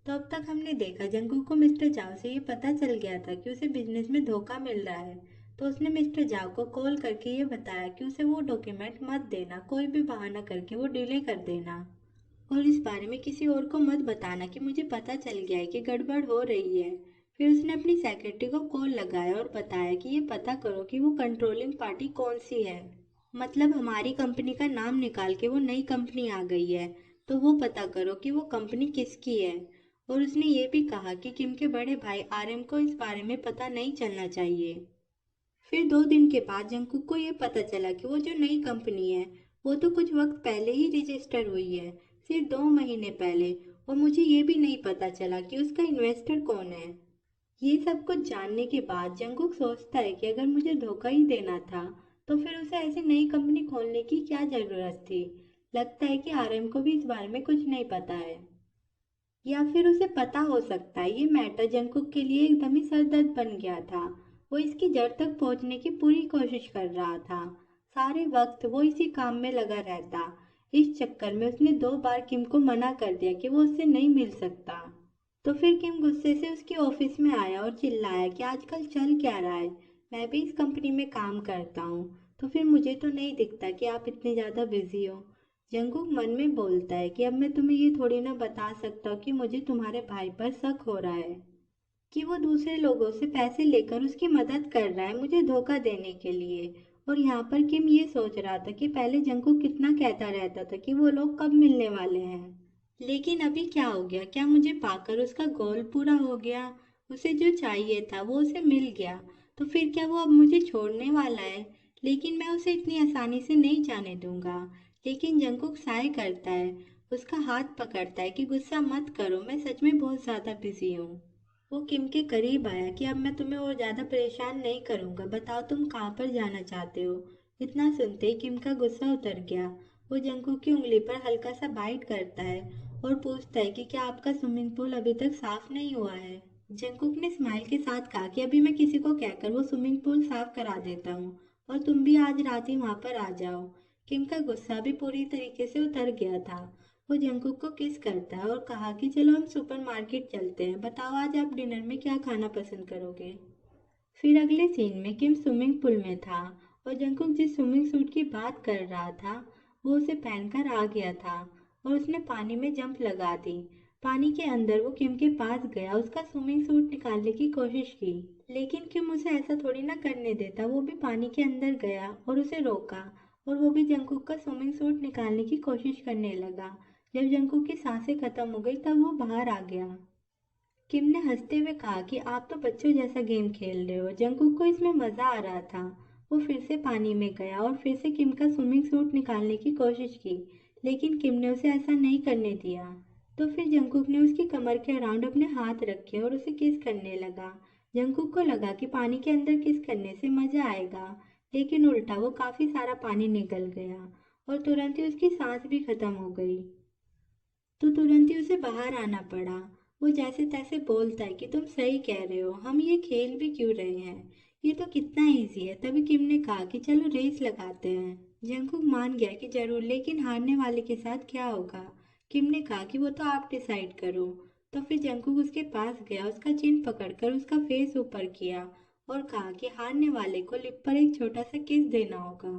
तो अब तक हमने देखा जंगकुक को मिस्टर जाओ से ये पता चल गया था कि उसे बिजनेस में धोखा मिल रहा है। तो उसने मिस्टर जाओ को कॉल करके ये बताया कि उसे वो डॉक्यूमेंट मत देना, कोई भी बहाना करके वो डिले कर देना और इस बारे में किसी और को मत बताना कि मुझे पता चल गया है कि गड़बड़ हो रही है। फिर उसने अपनी सेक्रेटरी को कॉल लगाया और बताया कि ये पता करो कि वो कंट्रोलिंग पार्टी कौन सी है। मतलब हमारी कंपनी का नाम निकाल के वो नई कंपनी आ गई है, तो वो पता करो कि वो कंपनी किसकी है। और उसने ये भी कहा कि किम के बड़े भाई आरएम को इस बारे में पता नहीं चलना चाहिए। फिर 2 दिन के बाद जंगकुक को ये पता चला कि वो जो नई कंपनी है वो तो कुछ वक्त पहले ही रजिस्टर हुई है, सिर्फ 2 महीने पहले। और मुझे ये भी नहीं पता चला कि उसका इन्वेस्टर कौन है। ये सब कुछ जानने के बाद जंगकुक सोचता है कि अगर मुझे धोखा ही देना था तो फिर उसे ऐसी नई कंपनी खोलने की क्या जरूरत थी। लगता है कि आरएम को भी इस बारे में कुछ नहीं पता है, या फिर उसे पता हो सकता है। ये मैटर जंगकुक के लिए एकदम ही सरदर्द बन गया था। वो इसकी जड़ तक पहुंचने की पूरी कोशिश कर रहा था। सारे वक्त वो इसी काम में लगा रहता। इस चक्कर में उसने 2 बार किम को मना कर दिया कि वो उससे नहीं मिल सकता। तो फिर किम गुस्से से उसके ऑफिस में आया और चिल्लाया कि आजकल चल क्या रहा है, मैं भी इस कंपनी में काम करता हूँ, तो फिर मुझे तो नहीं दिखता कि आप इतने ज़्यादा बिजी हो। जंगकुक मन में बोलता है कि अब मैं तुम्हें ये थोड़ी ना बता सकता हूँ कि मुझे तुम्हारे भाई पर शक हो रहा है, कि वो दूसरे लोगों से पैसे लेकर उसकी मदद कर रहा है मुझे धोखा देने के लिए। और यहाँ पर किम ये सोच रहा था कि पहले जंगकुक कितना कहता रहता था कि वो लोग कब मिलने वाले हैं, लेकिन अभी क्या हो गया, क्या मुझे पाकर उसका गोल पूरा हो गया, उसे जो चाहिए था वो उसे मिल गया, तो फिर क्या वो अब मुझे छोड़ने वाला है। लेकिन मैं उसे इतनी आसानी से नहीं जाने दूंगा। लेकिन जंगकुक साय करता है, उसका हाथ पकड़ता है कि गुस्सा मत करो, मैं सच में बहुत ज़्यादा बिजी हूँ। वो किम के करीब आया कि अब मैं तुम्हें और ज़्यादा परेशान नहीं करूँगा, बताओ तुम कहाँ पर जाना चाहते हो। इतना सुनते ही किम का गुस्सा उतर गया। वो जंगकुक की उंगली पर हल्का सा बाइट करता है और पूछता है कि क्या आपका स्विमिंग पूल अभी तक साफ नहीं हुआ है। जंगकुक ने स्माइल के साथ कहा कि अभी मैं किसी को कहकर वो स्विमिंग पूल साफ करा देता हूँ और तुम भी आज रात ही वहां पर आ जाओ। किम का गुस्सा भी पूरी तरीके से उतर गया था। वो जंगकुक को किस करता है और कहा कि चलो हम सुपरमार्केट चलते हैं, बताओ आज आप डिनर में क्या खाना पसंद करोगे। फिर अगले सीन में किम स्विमिंग पूल में था और जंगकुक जिस स्विमिंग सूट की बात कर रहा था वो उसे पहनकर आ गया था और उसने पानी में जंप लगा दी। पानी के अंदर वो किम के पास गया, उसका स्विमिंग सूट निकालने की कोशिश की, लेकिन किम उसे ऐसा थोड़ी ना करने देता। वो भी पानी के अंदर गया और उसे रोका और वो भी जंगकुक का स्विमिंग सूट निकालने की कोशिश करने लगा। जब जंगकुक की सांसें खत्म हो गई तब वो बाहर आ गया। किम ने हंसते हुए कहा कि आप तो बच्चों जैसा गेम खेल रहे हो। जंगकुक को इसमें मजा आ रहा था। वो फिर से पानी में गया और फिर से किम का स्विमिंग सूट निकालने की कोशिश की, लेकिन किम ने उसे ऐसा नहीं करने दिया। तो फिर जंगकुक ने उसकी कमर के अराउंड अपने हाथ रखे और उसे किस करने लगा। जंगकुक को लगा कि पानी के अंदर किस करने से मजा आएगा, लेकिन उल्टा वो काफी सारा पानी निकल गया और तुरंत ही उसकी सांस भी खत्म हो गई। तो तुरंत ही उसे बाहर आना पड़ा। वो जैसे तैसे बोलता है कि तुम सही कह रहे हो, हम ये खेल भी क्यों रहे हैं, ये तो कितना इजी है। तभी किम ने कहा कि चलो रेस लगाते हैं। जंगकुक मान गया कि जरूर, लेकिन हारने वाले के साथ क्या होगा। किम ने कहा कि वो तो आप डिसाइड करो। तो फिर जंगकुक उसके पास गया, उसका चिन पकड़कर उसका फेस ऊपर किया और कहा कि हारने वाले को लिप पर एक छोटा सा किस देना होगा।